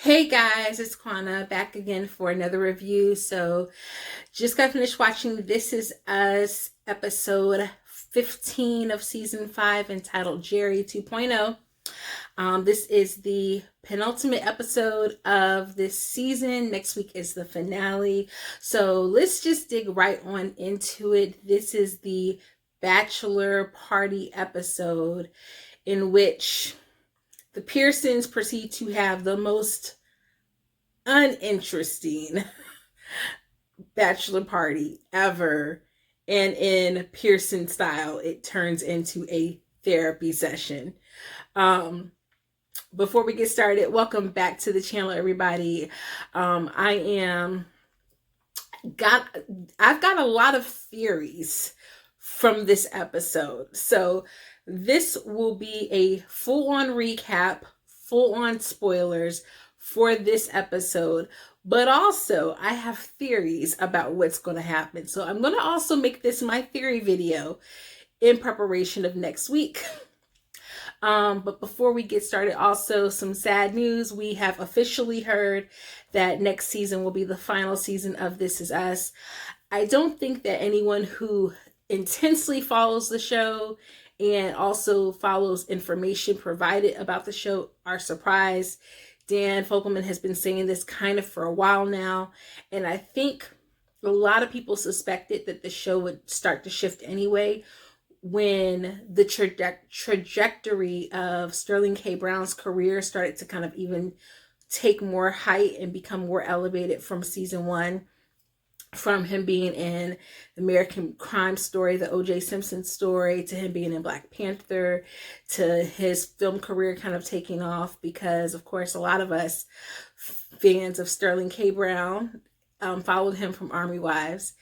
Hey guys, it's Kwana back again for another review. So just got finished watching This Is Us episode 15 of season 5 entitled Jerry 2.0. This is the penultimate episode of this season. Next week is the finale. So let's just dig right on into it. This is the bachelor party episode in which the Pearsons proceed to have the most uninteresting bachelor party ever. And in Pearson style, it turns into a therapy session. Before we get started, welcome back to the channel, everybody. I've got a lot of theories from this episode. So this will be a full-on recap, full-on spoilers for this episode, but also I have theories about what's going to happen. So I'm going to also make this my theory video in preparation of next week. But before we get started, also some sad news. We have officially heard that next season will be the final season of This Is Us. I don't think that anyone who intensely follows the show and also follows information provided about the show are surprised. Dan Fogelman has been saying this kind of for a while now, and I think a lot of people suspected that the show would start to shift anyway when the trajectory of Sterling K. Brown's career started to kind of even take more height and become more elevated from season 1. From him being in American Crime Story, the O.J. Simpson story, to him being in Black Panther, to his film career kind of taking off, because of course a lot of us fans of Sterling K. Brown followed him from Army Wives,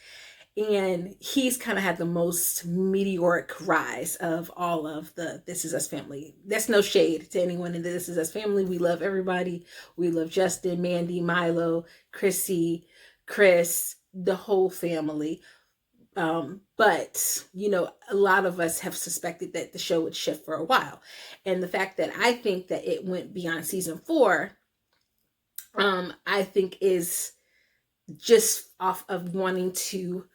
and he's kind of had the most meteoric rise of all of the This Is Us family. That's no shade to anyone in the This Is Us family. We love everybody. We love Justin, Mandy, Milo, Chrissy, Chris, the whole family. But you know, a lot of us have suspected that the show would shift for a while, and the fact that I think that it went beyond season 4 I think is just off of wanting to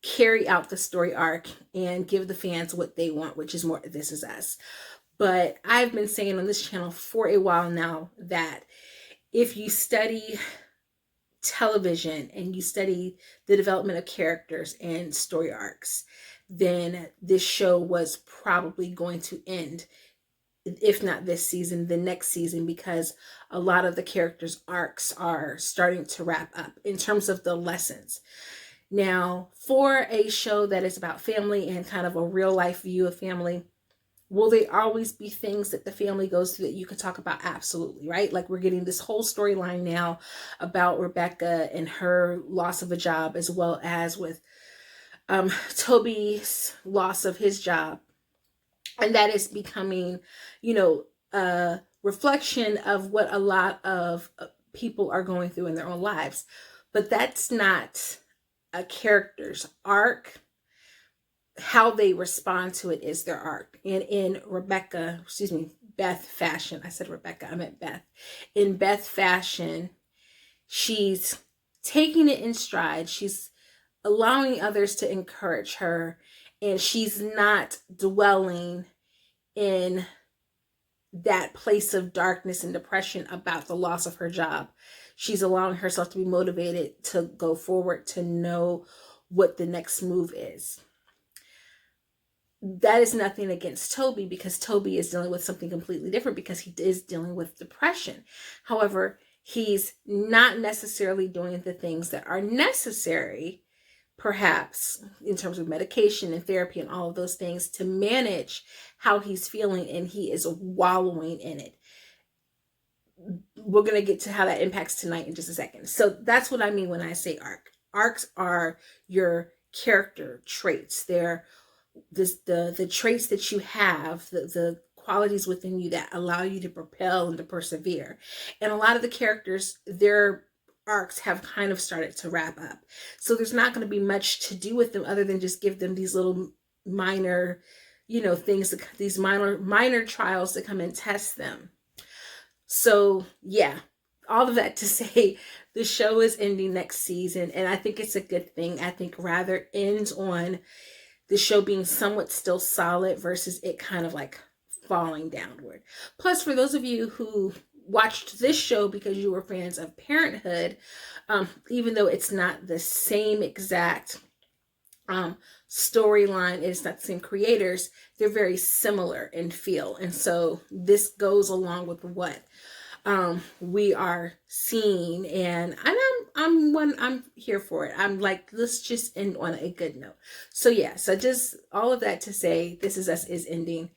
carry out the story arc and give the fans what they want, which is more This Is Us. But I've been saying on this channel for a while now that if you study television and you study the development of characters and story arcs, then this show was probably going to end, if not this season, the next season, because a lot of the characters' arcs are starting to wrap up in terms of the lessons. Now, for a show that is about family and kind of a real life view of family, will there always be things that the family goes through that you could talk about? Absolutely, right? Like we're getting this whole storyline now about Rebecca and her loss of a job, as well as with Toby's loss of his job. And that is becoming, you know, a reflection of what a lot of people are going through in their own lives. But that's not a character's arc. How they respond to it is their arc. And in Beth fashion, I said Rebecca, I meant Beth. In Beth fashion, she's taking it in stride. She's allowing others to encourage her, and she's not dwelling in that place of darkness and depression about the loss of her job. She's allowing herself to be motivated to go forward, to know what the next move is. That is nothing against Toby, because Toby is dealing with something completely different, because he is dealing with depression. However, he's not necessarily doing the things that are necessary, perhaps in terms of medication and therapy and all of those things, to manage how he's feeling, and he is wallowing in it. We're going to get to how that impacts tonight in just a second. So that's what I mean when I say arc. Arcs are your character traits. They're the traits that you have, the qualities within you that allow you to propel and to persevere. And a lot of the characters, their arcs have kind of started to wrap up. So there's not going to be much to do with them other than just give them these little minor, you know, things, these minor trials to come and test them. So yeah, all of that to say the show is ending next season, and I think it's a good thing. I think rather ends on the show being somewhat still solid versus it kind of like falling downward. Plus, for those of you who watched this show because you were fans of Parenthood, even though it's not the same exact storyline, it's not the same creators, they're very similar in feel. And so this goes along with what we are seeing, and I'm here for it. I'm like, let's just end on a good note. So yeah, so just all of that to say, This Is Us is ending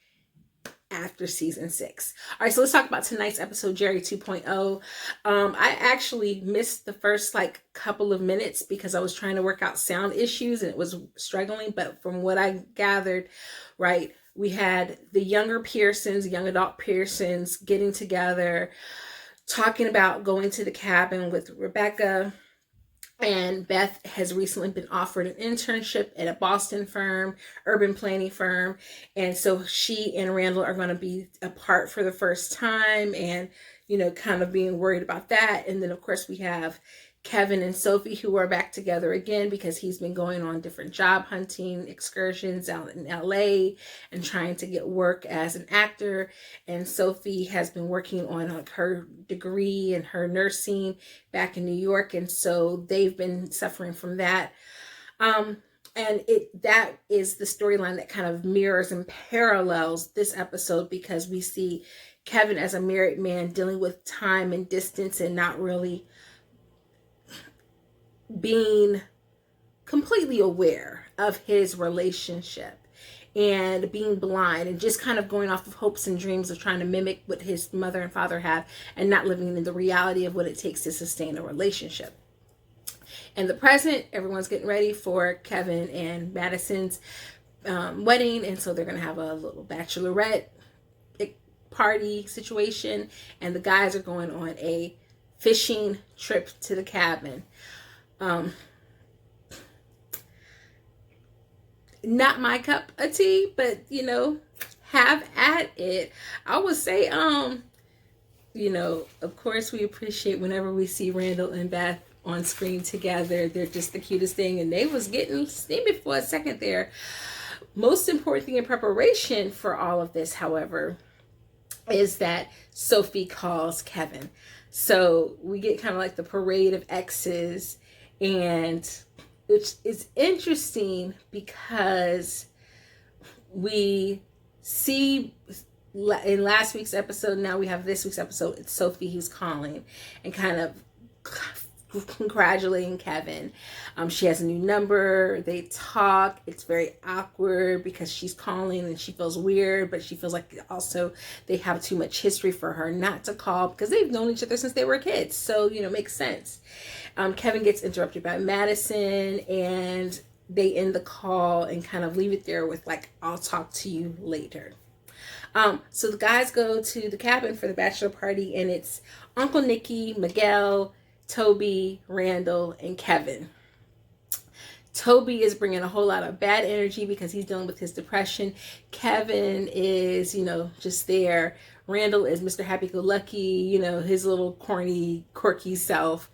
after season 6. All right, so let's talk about tonight's episode, Jerry 2.0. I actually missed the first like couple of minutes because I was trying to work out sound issues and it was struggling, but from what I gathered, right, we had the younger Pearsons, young adult Pearsons getting together, talking about going to the cabin with Rebecca. And Beth has recently been offered an internship at a Boston firm, urban planning firm. And so she and Randall are going to be apart for the first time and, you know, kind of being worried about that. And then, of course, we have Kevin and Sophie, who are back together again because he's been going on different job hunting excursions out in LA and trying to get work as an actor. And Sophie has been working on like her degree and her nursing back in New York. And so they've been suffering from that. And that is the storyline that kind of mirrors and parallels this episode, because we see Kevin as a married man dealing with time and distance and not really being completely aware of his relationship and being blind and just kind of going off of hopes and dreams of trying to mimic what his mother and father have and not living in the reality of what it takes to sustain a relationship. In the present, everyone's getting ready for Kevin and Madison's wedding, and so they're going to have a little bachelorette party situation, and the guys are going on a fishing trip to the cabin. Not my cup of tea, but you know, have at it. I would say, you know, of course we appreciate whenever we see Randall and Beth on screen together. They're just the cutest thing, and they was getting steamy for a second there. Most important thing in preparation for all of this, however, is that Sophie calls Kevin. So we get kind of like the parade of exes. And it's interesting because we see in last week's episode, now we have this week's episode, it's Sophie who's calling and kind of congratulating Kevin. She has a new number. They talk. It's very awkward because she's calling and she feels weird, but she feels like also they have too much history for her not to call because they've known each other since they were kids. So, you know, makes sense. Kevin gets interrupted by Madison and they end the call and kind of leave it there with like, I'll talk to you later. So the guys go to the cabin for the bachelor party, and it's Uncle Nicky, Miguel, Toby, Randall, and Kevin. Toby is bringing a whole lot of bad energy because he's dealing with his depression. Kevin is, you know, just there. Randall is Mr. Happy-Go-Lucky, you know, his little corny, quirky self.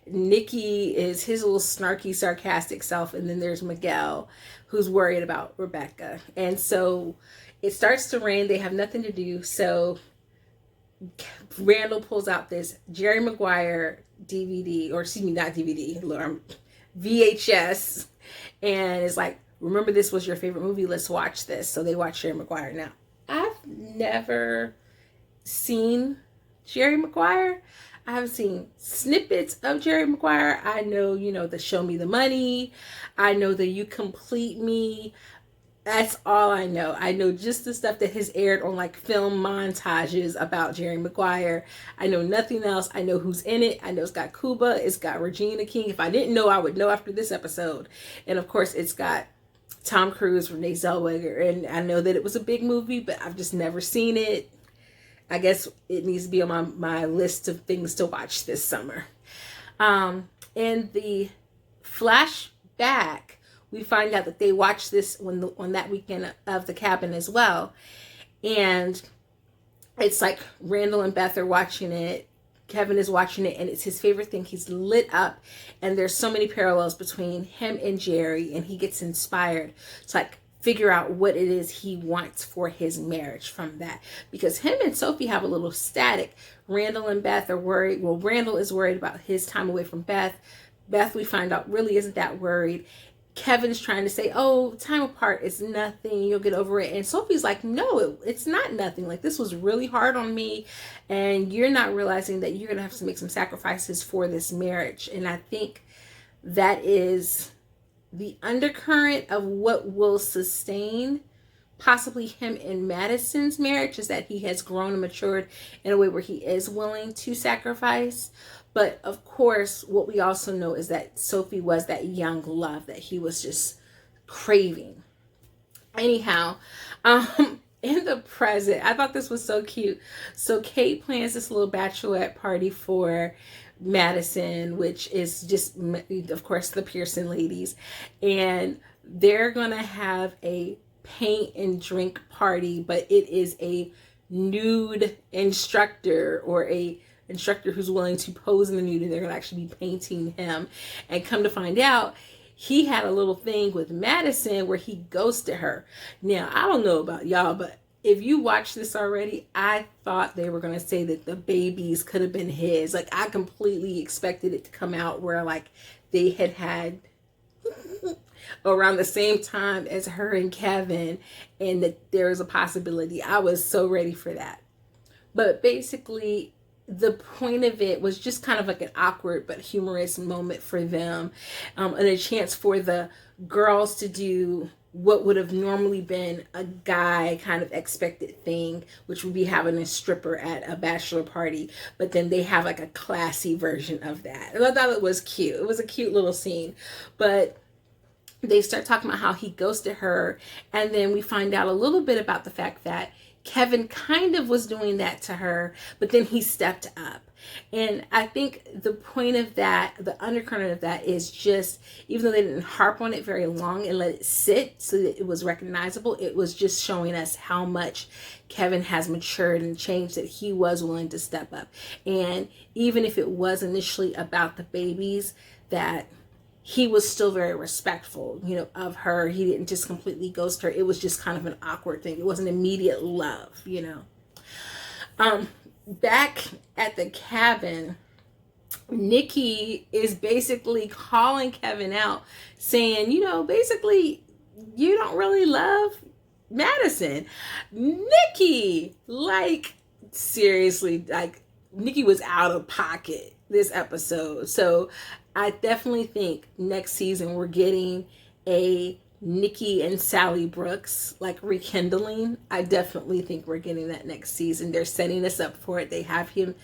Nicky is his little snarky, sarcastic self. And then there's Miguel, who's worried about Rebecca. And so it starts to rain. They have nothing to do. So Randall pulls out this Jerry Maguire DVD, or excuse me, not DVD, VHS, and is like, remember this was your favorite movie, let's watch this. So they watch Jerry Maguire. Now, I've never seen Jerry Maguire. I have seen snippets of Jerry Maguire. I know, you know, the Show Me the Money. I know the You Complete Me. That's all I know. I know just the stuff that has aired on like film montages about Jerry Maguire. I know nothing else. I know who's in it. I know it's got Cuba. It's got Regina King. If I didn't know, I would know after this episode. And of course, it's got Tom Cruise, Renee Zellweger. And I know that it was a big movie, but I've just never seen it. I guess it needs to be on my list of things to watch this summer. In the flashback, we find out that they watched this on that weekend of the cabin as well. And it's like Randall and Beth are watching it. Kevin is watching it and it's his favorite thing. He's lit up, and there's so many parallels between him and Jerry, and he gets inspired to like figure out what it is he wants for his marriage from that, because him and Sophie have a little static. Randall and Beth are worried. Well, Randall is worried about his time away from Beth. Beth, we find out, really isn't that worried. Kevin's trying to say, oh, time apart is nothing, you'll get over it. And Sophie's like, no, it's not nothing. Like, this was really hard on me, and you're not realizing that you're going to have to make some sacrifices for this marriage. And I think that is the undercurrent of what will sustain possibly him and Madison's marriage, is that he has grown and matured in a way where he is willing to sacrifice. But of course, what we also know is that Sophie was that young love that he was just craving. Anyhow, in the present, I thought this was so cute. So Kate plans this little bachelorette party for Madison, which is just, of course, the Pearson ladies. And they're going to have a paint and drink party, but it is a nude instructor, or a instructor who's willing to pose in the nude, and they're going to actually be painting him. And come to find out, he had a little thing with Madison where he ghosted her. Now, I don't know about y'all, but if you watch this already, I thought they were going to say that the babies could have been his. Like, I completely expected it to come out where like they had around the same time as her and Kevin, and that there is a possibility. I was so ready for that. But basically, the point of it was just kind of like an awkward but humorous moment for them, and a chance for the girls to do what would have normally been a guy kind of expected thing, which would be having a stripper at a bachelor party, but then they have like a classy version of that. And I thought it was cute. It was a cute little scene. But they start talking about how he ghosted her, and then we find out a little bit about the fact that Kevin kind of was doing that to her, but then he stepped up. And I think the point of that, the undercurrent of that, is just, even though they didn't harp on it very long and let it sit so that it was recognizable, it was just showing us how much Kevin has matured and changed, that he was willing to step up. And even if it was initially about the babies, that he was still very respectful, of her. He didn't just completely ghost her. It was just kind of an awkward thing. It wasn't immediate love, Back at the cabin, Nikki is basically calling Kevin out, saying, basically, you don't really love Madison. Nikki, like, seriously, like, Nikki was out of pocket this episode. So I definitely think next season we're getting a Nikki and Sally Brooks like rekindling. I definitely think we're getting that next season. They're setting us up for it. They have him,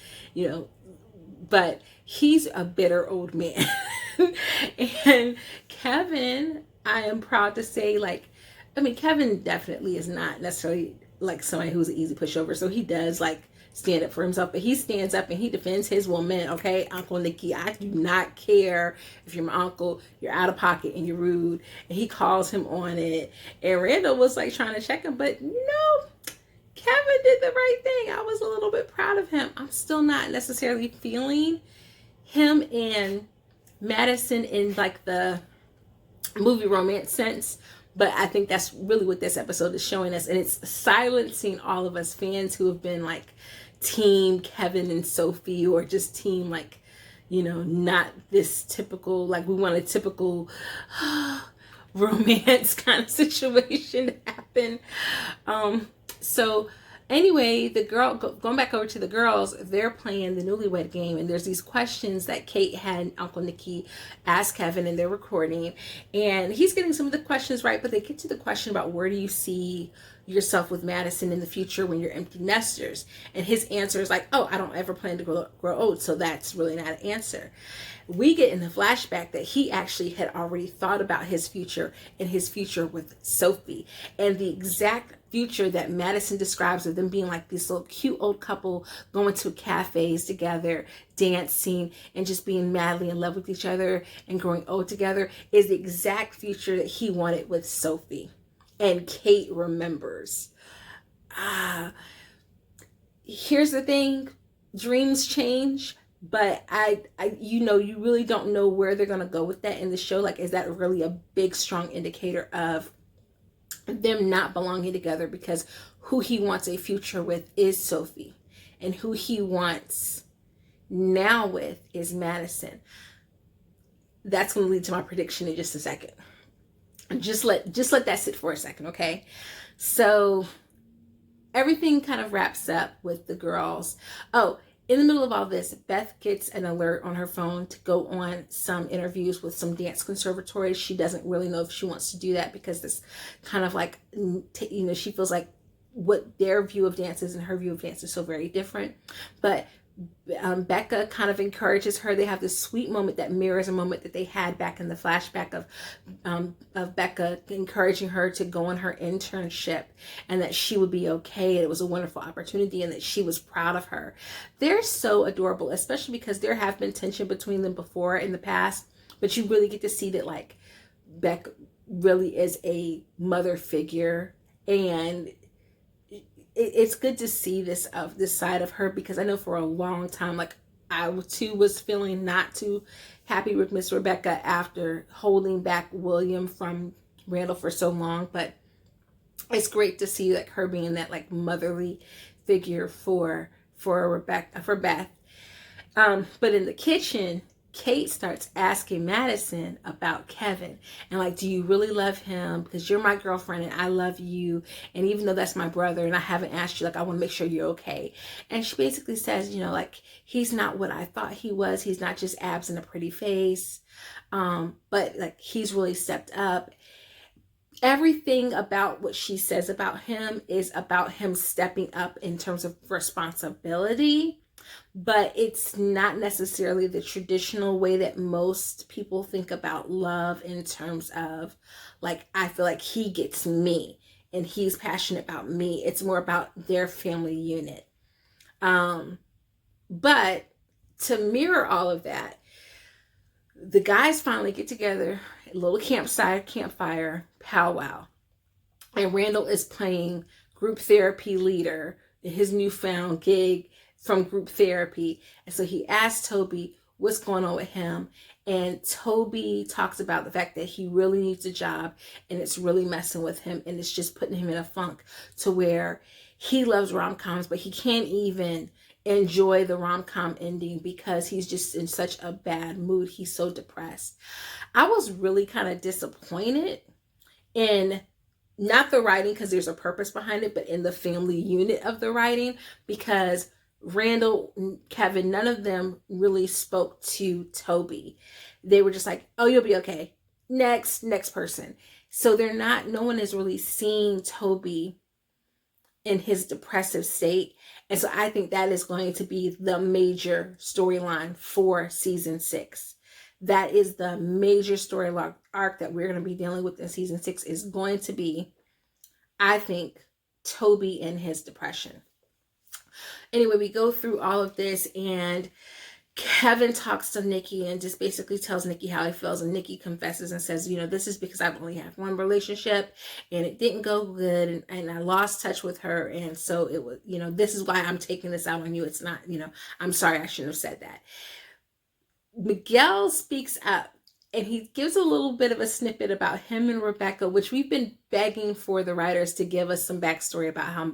but he's a bitter old man. And Kevin, I am proud to say, Kevin definitely is not necessarily like somebody who's an easy pushover. So he does stand up for himself, but he stands up and he defends his woman. Okay, Uncle Nikki, I do not care if you're my uncle, you're out of pocket and you're rude. And he calls him on it. And Randall was trying to check him, but Kevin did the right thing. I was a little bit proud of him. I'm still not necessarily feeling him and Madison in the movie romance sense, but I think that's really what this episode is showing us. And it's silencing all of us fans who have been team Kevin and Sophie, or just team not this typical, we want a typical romance kind of situation to happen. So anyway, the girl, going back over to the girls, they're playing the newlywed game, and there's these questions that Kate had Uncle Nikki ask Kevin, and they're recording, and he's getting some of the questions right, but they get to the question about where do you see yourself with Madison in the future when you're empty nesters, and his answer is I don't ever plan to grow old, so that's really not an answer. We get in the flashback that he actually had already thought about his future, and his future with Sophie, and the exact future that Madison describes of them being this little cute old couple going to cafes together, dancing, and just being madly in love with each other and growing old together is the exact future that he wanted with Sophie. And Kate remembers. Here's the thing. dreams change, but you really don't know where they're going to go with that in the show. Like, is that really a big, strong indicator of them not belonging together? Because who he wants a future with is Sophie, and who he wants now with is Madison. That's going to lead to my prediction in just a second. Just let that sit for a second, okay? So everything kind of wraps up with the girls. Oh, in the middle of all this, Beth gets an alert on her phone to go on some interviews with some dance conservatories. She doesn't really know if she wants to do that because this kind of like, she feels like what their view of dance is and her view of dance is so very different. But Becca kind of encourages her. They have this sweet moment that mirrors a moment that they had back in the flashback of Becca encouraging her to go on her internship and that she would be okay. It was a wonderful opportunity and that she was proud of her. They're so adorable, especially because there have been tension between them before in the past, but you really get to see that like Becca really is a mother figure, and it's good to see this side of her, because I know for a long time, like, I too was feeling not too happy with Miss Rebecca after holding back William from Randall for so long. But it's great to see like her being that like motherly figure for Beth. But in the kitchen, Kate starts asking Madison about Kevin and like, do you really love him? Because you're my girlfriend and I love you. And even though that's my brother and I haven't asked you, like, I want to make sure you're okay. And she basically says, like, he's not what I thought he was. He's not just abs and a pretty face. But like, he's really stepped up. Everything about what she says about him is about him stepping up in terms of responsibility. But it's not necessarily the traditional way that most people think about love, in terms of like, I feel like he gets me and he's passionate about me. It's more about their family unit. But to mirror all of that, the guys finally get together, a little campfire powwow. And Randall is playing group therapy leader in his newfound gig from group therapy. And so he asked Toby what's going on with him. And Toby talks about the fact that he really needs a job and it's really messing with him. And it's just putting him in a funk to where he loves rom-coms, but he can't even enjoy the rom-com ending because he's just in such a bad mood. He's so depressed. I was really kind of disappointed in not the writing, because there's a purpose behind it, but in the family unit of the writing, because Randall, Kevin, none of them really spoke to Toby. They were just like, oh, you'll be okay. Next person. So no one is really seeing Toby in his depressive state. And so I think that is going to be the major storyline for season 6. That is the major story arc that we're going to be dealing with in season 6, is going to be, I think, Toby and his depression. Anyway, we go through all of this and Kevin talks to Nikki and just basically tells Nikki how he feels, and Nikki confesses and says, this is because I've only had one relationship and it didn't go good, and I lost touch with her, and so it was, this is why I'm taking this out on you. It's not, I'm sorry, I shouldn't have said that. Miguel speaks up and he gives a little bit of a snippet about him and Rebecca, which we've been begging for the writers to give us some backstory about how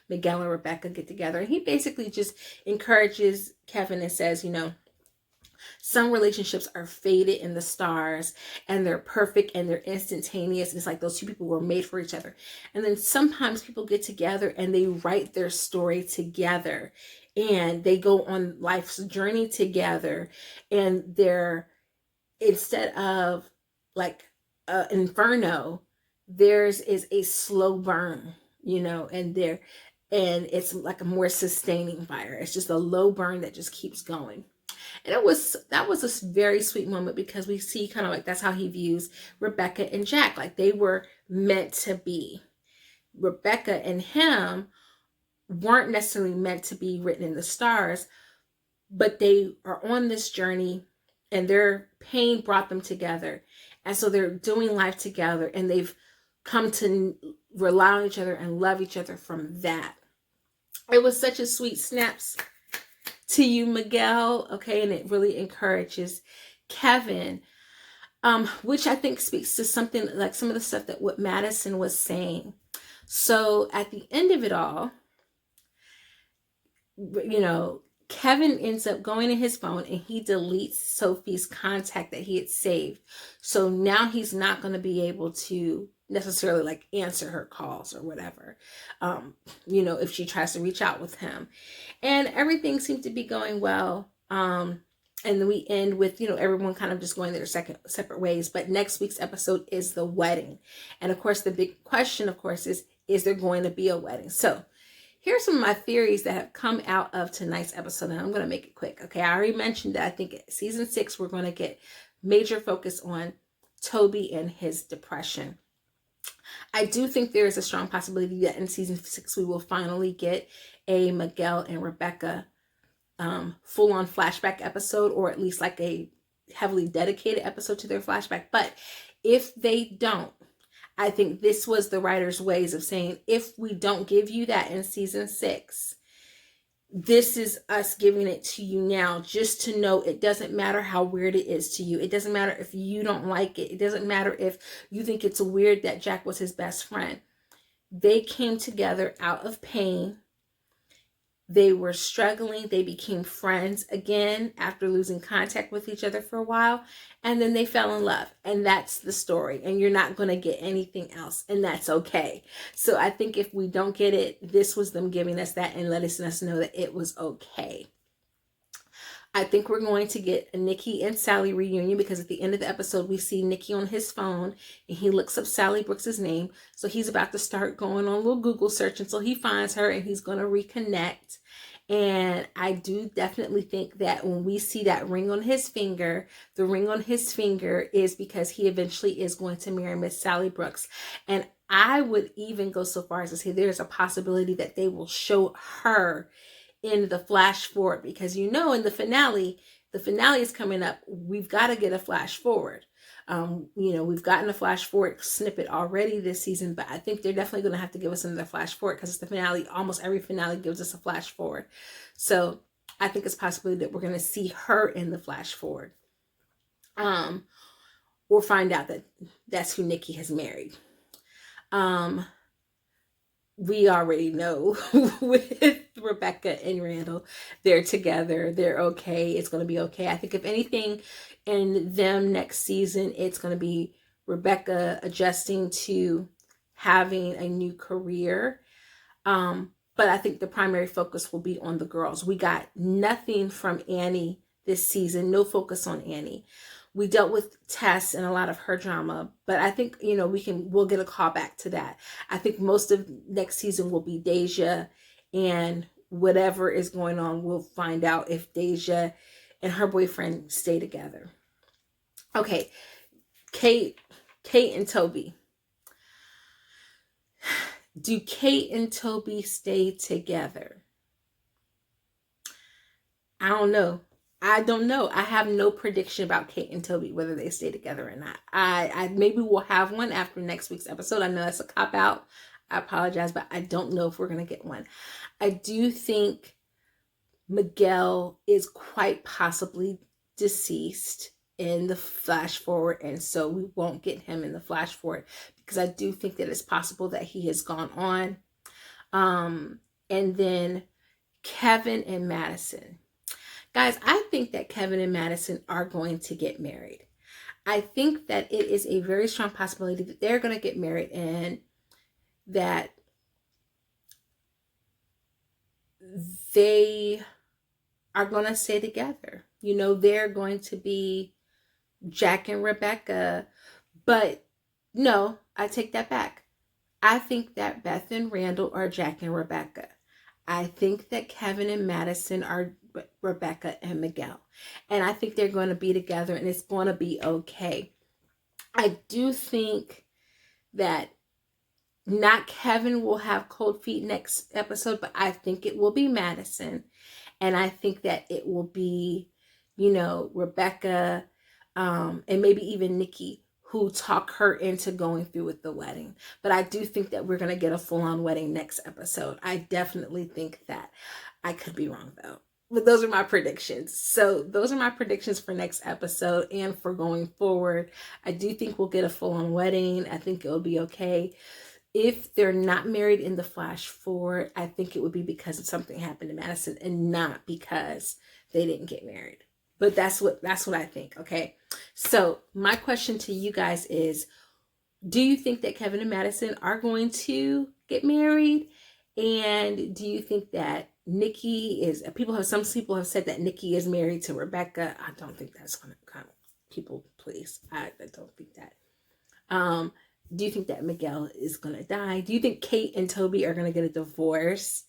Miguel and Rebecca get together. And he basically just encourages Kevin and says, some relationships are fated in the stars and they're perfect and they're instantaneous. It's like those two people were made for each other. And then sometimes people get together and they write their story together and they go on life's journey together, and they're, instead of like inferno, theirs is a slow burn, and it's like a more sustaining fire. It's just a low burn that just keeps going. And that was a very sweet moment, because we see kind of like that's how he views Rebecca and Jack. Like, they were meant to be. Rebecca and him weren't necessarily meant to be written in the stars, but they are on this journey and their pain brought them together. And so they're doing life together, and they've come to rely on each other and love each other from that. It was such a sweet snaps. to you, Miguel. Okay, and it really encourages Kevin, which I think speaks to something like some of the stuff that what Madison was saying. So at the end of it all, you know, Kevin ends up going to his phone and he deletes Sophie's contact that he had saved. So now he's not going to be able to necessarily like answer her calls or whatever, you know, if she tries to reach out with him. And everything seemed to be going well. And then we end with, you know, everyone kind of just going their separate ways. But next week's episode is the wedding. And of course, the big question, of course, is there going to be a wedding? So here's some of my theories that have come out of tonight's episode, and I'm going to make it quick. Okay, I already mentioned that I think season 6, we're going to get major focus on Toby and his depression. I do think there is a strong possibility that in season 6, we will finally get a Miguel and Rebecca full-on flashback episode, or at least like a heavily dedicated episode to their flashback. But if they don't, I think this was the writer's ways of saying, if we don't give you that in season 6, this is us giving it to you now, just to know it doesn't matter how weird it is to you. It doesn't matter if you don't like it. It doesn't matter if you think it's weird that Jack was his best friend. They came together out of pain. They were struggling. They became friends again after losing contact with each other for a while. And then they fell in love. And that's the story. And you're not going to get anything else. And that's okay. So I think if we don't get it, this was them giving us that and letting us know that it was okay. I think we're going to get a Nikki and Sally reunion, because at the end of the episode, we see Nikki on his phone and he looks up Sally Brooks's name. So he's about to start going on a little Google search until he finds her, and he's going to reconnect. And I do definitely think that when we see that ring on his finger, the ring on his finger is because he eventually is going to marry Miss Sally Brooks. And I would even go so far as to say there's a possibility that they will show her in the flash forward, because you know in the finale is coming up. We've got to get a flash forward. You know, we've gotten a flash forward snippet already this season, but I think they're definitely going to have to give us another flash forward, because it's the finale. Almost every finale gives us a flash forward. So I think it's possible that we're going to see her in the flash forward. We'll find out that that's who Nikki has married. We already know with Rebecca and Randall, they're together. They're okay. It's going to be okay. I think if anything in them next season, it's going to be Rebecca adjusting to having a new career. But I think the primary focus will be on the girls. We got nothing from Annie this season. No focus on Annie. We dealt with Tess and a lot of her drama, but I think, you know, we'll get a call back to that. I think most of next season will be Deja, and whatever is going on, we'll find out if Deja and her boyfriend stay together. Okay, Kate and Toby. Do Kate and Toby stay together? I don't know. I have no prediction about Kate and Toby, whether they stay together or not. I maybe we'll have one after next week's episode. I know that's a cop-out. I apologize, but I don't know if we're going to get one. I do think Miguel is quite possibly deceased in the flash forward, and so we won't get him in the flash forward, because I do think that it's possible that he has gone on. And then Kevin and Madison. Guys, I think that Kevin and Madison are going to get married. I think that it is a very strong possibility that they're going to get married, and that they are going to stay together. You know, they're going to be Jack and Rebecca. But no, I take that back. I think that Beth and Randall are Jack and Rebecca. I think that Kevin and Madison are Rebecca and Miguel. And I think they're going to be together, and it's going to be okay. I do think that not Kevin will have cold feet next episode, but I think it will be Madison. And I think that it will be, you know, Rebecca, and maybe even Nikki, who talk her into going through with the wedding. But I do think that we're going to get a full-on wedding next episode. I definitely think that. I could be wrong, though. But those are my predictions. So those are my predictions for next episode and for going forward. I do think we'll get a full-on wedding. I think it'll be okay. If they're not married in the flash forward, I think it would be because of something happened to Madison and not because they didn't get married. But that's what I think, okay? So my question to you guys is, do you think that Kevin and Madison are going to get married? And do you think that Nikki is, some people have said that Nikki is married to Rebecca. I don't think that's going to come. People, please. I don't think that. Do you think that Miguel is going to die? Do you think Kate and Toby are going to get a divorce?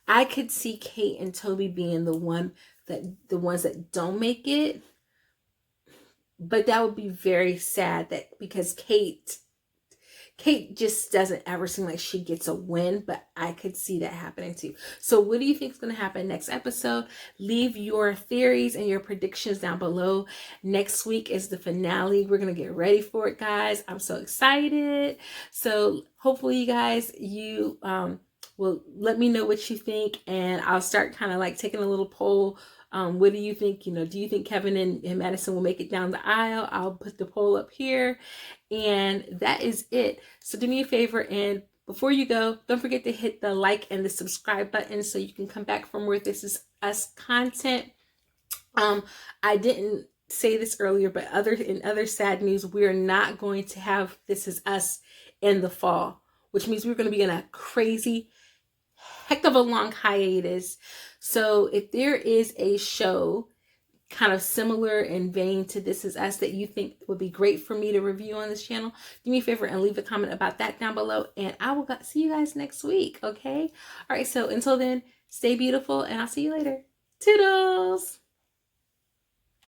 I could see Kate and Toby being the ones that don't make it. But that would be very sad, that because Kate just doesn't ever seem like she gets a win, but I could see that happening too. So what do you think is going to happen next episode? Leave your theories and your predictions down below. Next week is the finale. We're going to get ready for it, guys. I'm so excited. So hopefully you guys, you will let me know what you think, and I'll start kind of like taking a little poll. What do you think? Do you think Kevin and Madison will make it down the aisle? I'll put the poll up here. And that is it. So do me a favor, and before you go, don't forget to hit the like and the subscribe button so you can come back for more This Is Us content. I didn't say this earlier, but in other sad news, we're not going to have This Is Us in the fall, which means we're going to be in a crazy heck of a long hiatus. So if there is a show kind of similar in vein to This Is Us that you think would be great for me to review on this channel, do me a favor and leave a comment about that down below, and I will see you guys next week, okay? All right, so until then, stay beautiful, and I'll see you later. Toodles!